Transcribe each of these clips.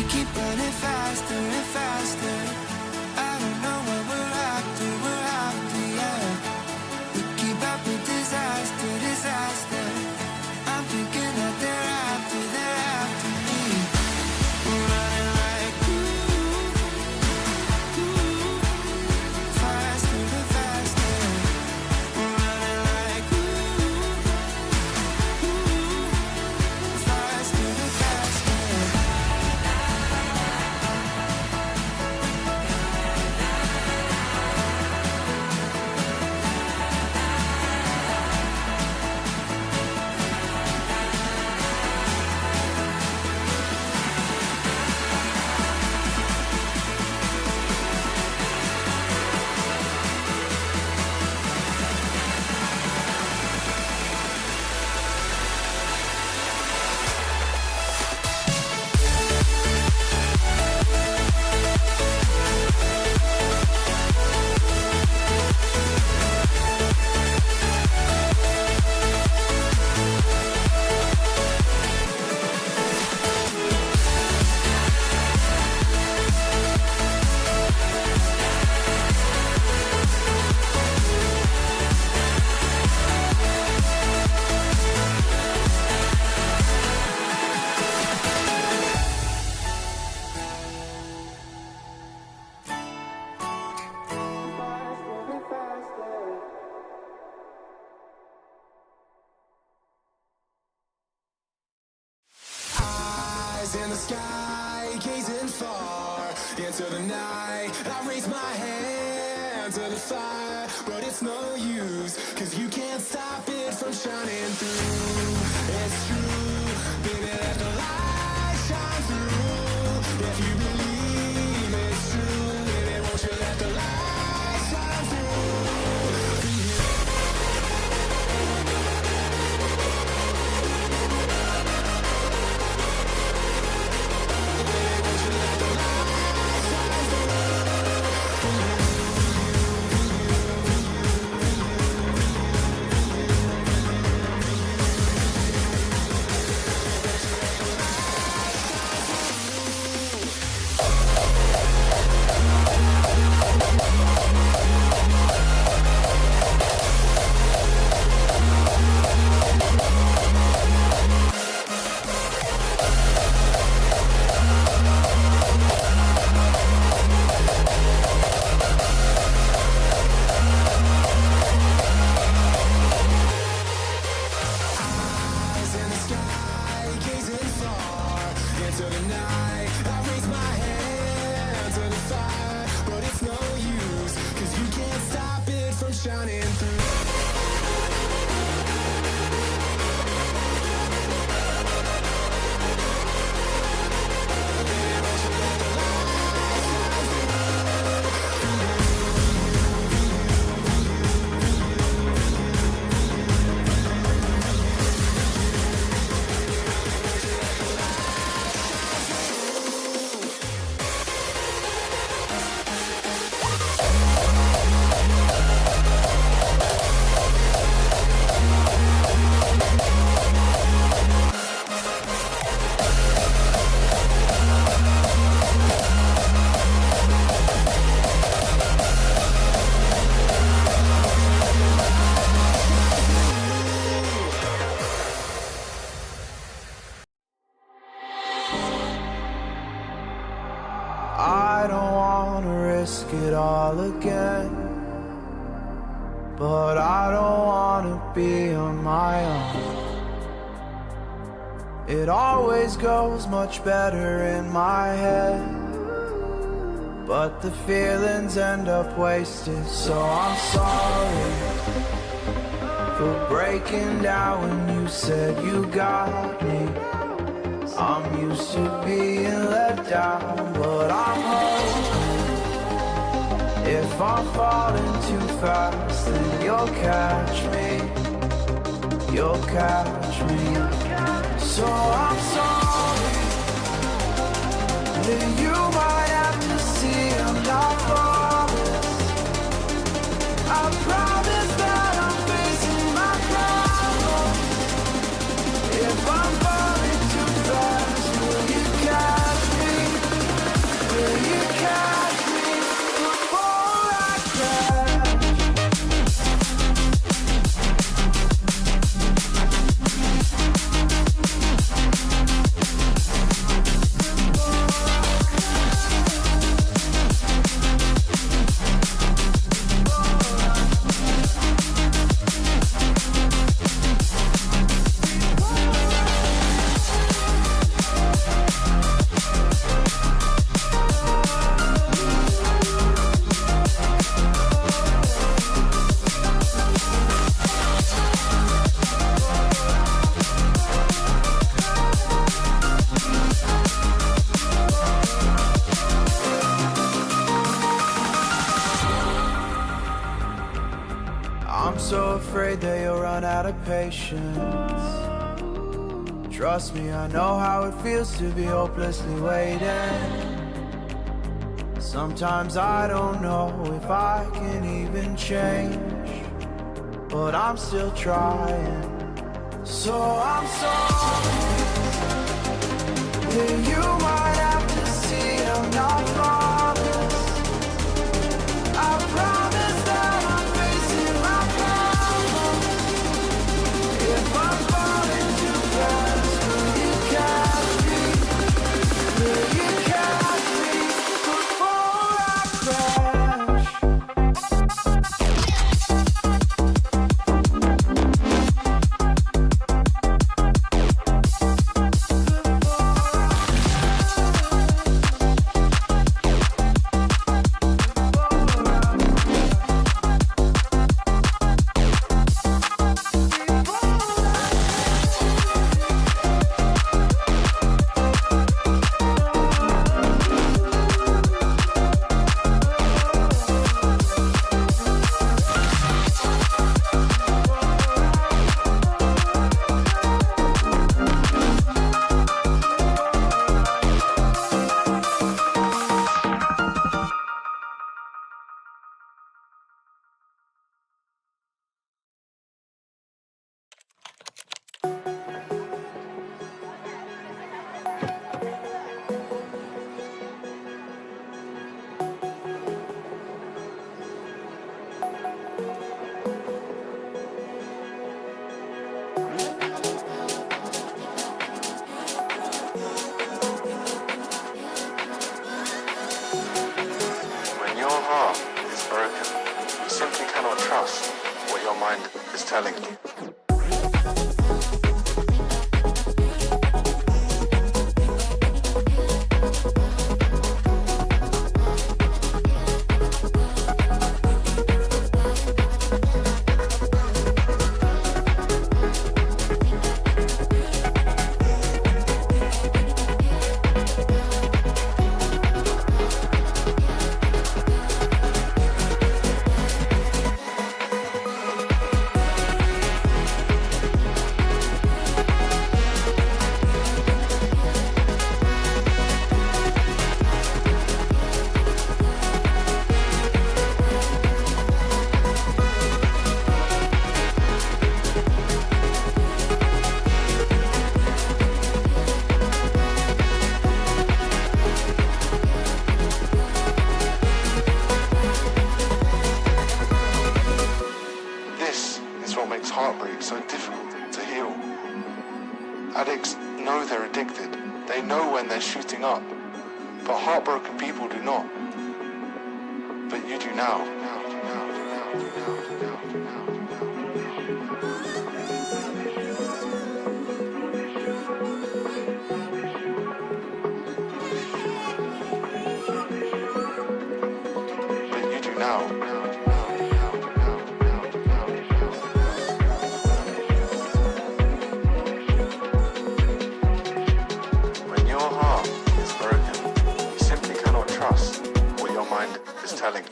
keep running faster and faster. I don't know what we're after, yeah. We keep up with disaster, disaster. I'm thinking that they're after me. We're running like faster and faster. We're running like faster and faster. In the sky, gazing far into the night, I raise my hand to the fire, but it's no use, cause you can't stop it from shining through. It's true, baby, let the light shine through. If you believe it's true, baby, won't you let the light shine through? Shining through. I don't wanna risk it all again, but I don't wanna be on my own. It always goes much better in my head, but the feelings end up wasted. So I'm sorry for breaking down when you said you got me. I'm used to being let down, but I'm hoping if I'm falling too fast, then you'll catch me. You'll catch me. So I'm sorry that you might have to see I'm not flawless. I promise that I'm facing my problems. If I'm falling too fast, will you catch me? afraid that you'll run out of patience. Trust me, I know how it feels to be hopelessly waiting. Sometimes I don't know if I can even change, but I'm still trying. So I'm sorry that you might have to see I'm not flawless. I promise that I'm facing my problems. If I'm falling too fast, will you catch me? Will you catch me before I crash? When your heart is broken, you simply cannot trust what your mind is telling you. Heartbreak so difficult to heal. Addicts know they're addicted. They know when they're shooting up. But heartbroken people do not. But you do now. But you do now. Is telling you.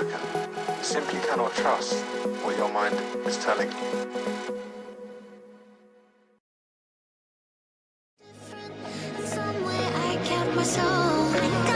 broken, you simply cannot trust what your mind is telling you. Somewhere I kept my soul.